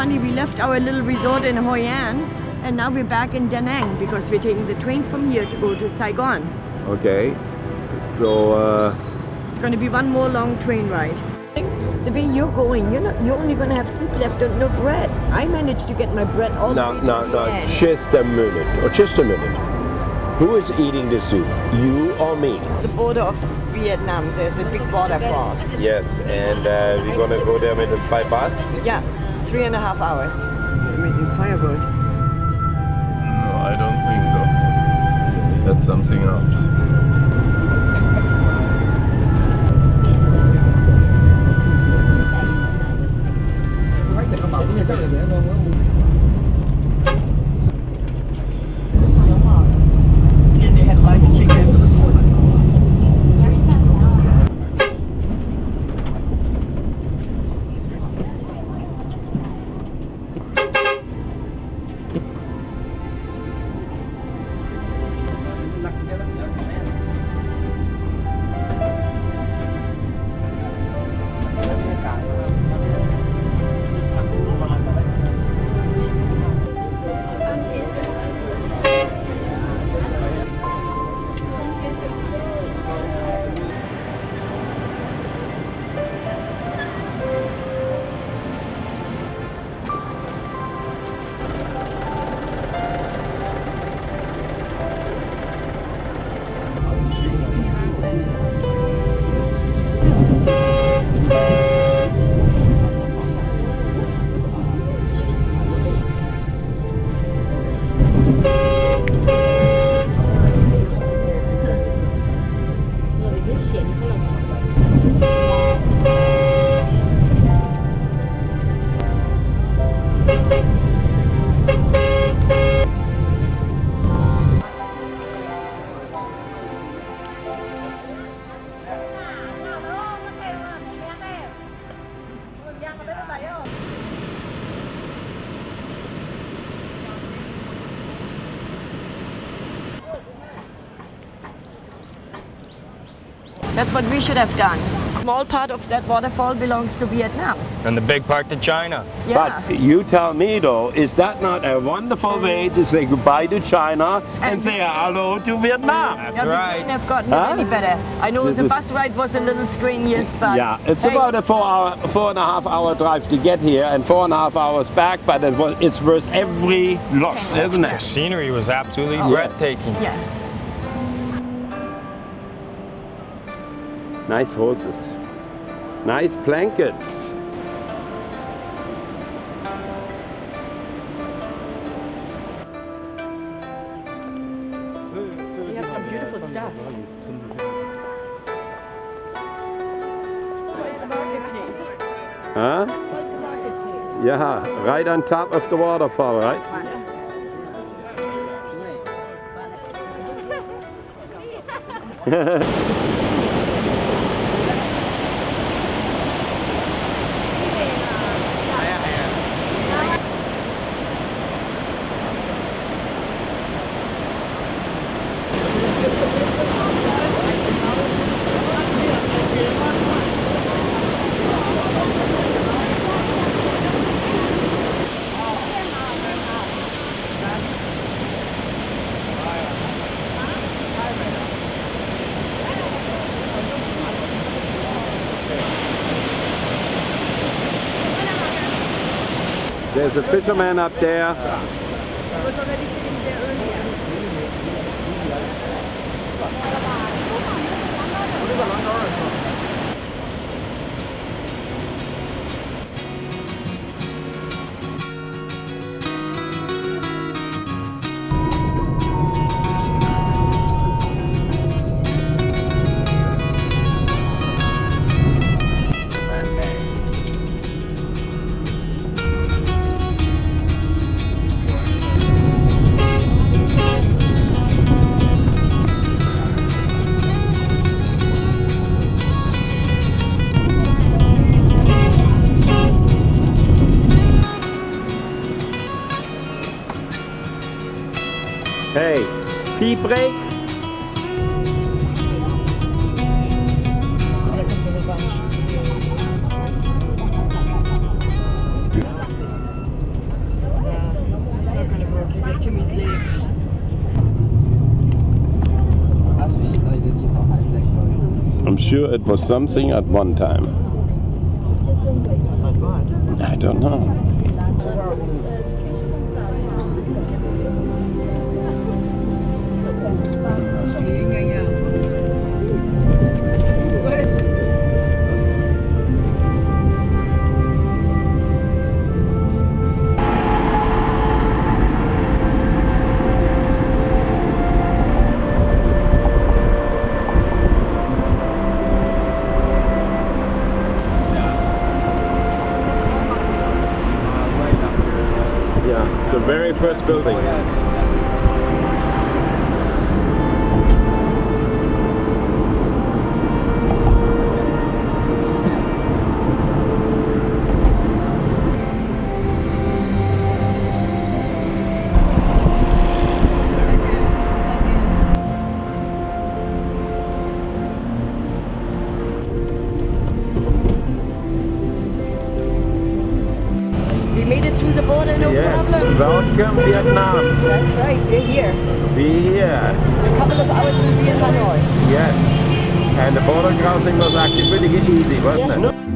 funny, we left our little resort in Hoi An and now we're back in Da Nang because we're taking the train from here to go to Saigon. Okay. So, it's going to be one more long train ride. The way you're going, you're only going to have soup left and no bread. I managed to get my bread all the way to the end. Just a minute. Oh, just a minute. Who is eating the soup? You or me? The border of Vietnam, there's a big waterfall. Yes, and we're gonna go there with by bus? Yeah, 3.5 hours. We're making firewood. No, I don't think so. That's something else. Yes, they have live chicken. That's what we should have done. A small part of that waterfall belongs to Vietnam. And the big part to China. Yeah. But you tell me though, is that not a wonderful way to say goodbye to China and say hello to Vietnam? That's We right. couldn't have gotten it any better. I know This the is- bus ride was a little strenuous, but Yeah, it's hey, about a 4.5 hour drive to get here and 4.5 hours back, but it's worth every loss, isn't The it? scenery was absolutely breathtaking. yes. Nice horses, nice blankets. You have some beautiful stuff. It's a marketplace. Huh? It's a marketplace. Yeah, right on top of the waterfall, right? There's a fisherman up there. I was already sitting there earlier. Hey, pee break. sure it was something at one time. I don't know. Yeah, the very first building. We made it through the border, no Yes, problem. welcome Vietnam. That's right, we're here. Be here. In a couple of hours we'll be in Hanoi. Yes. And the border crossing was actually pretty easy, wasn't Yes. it?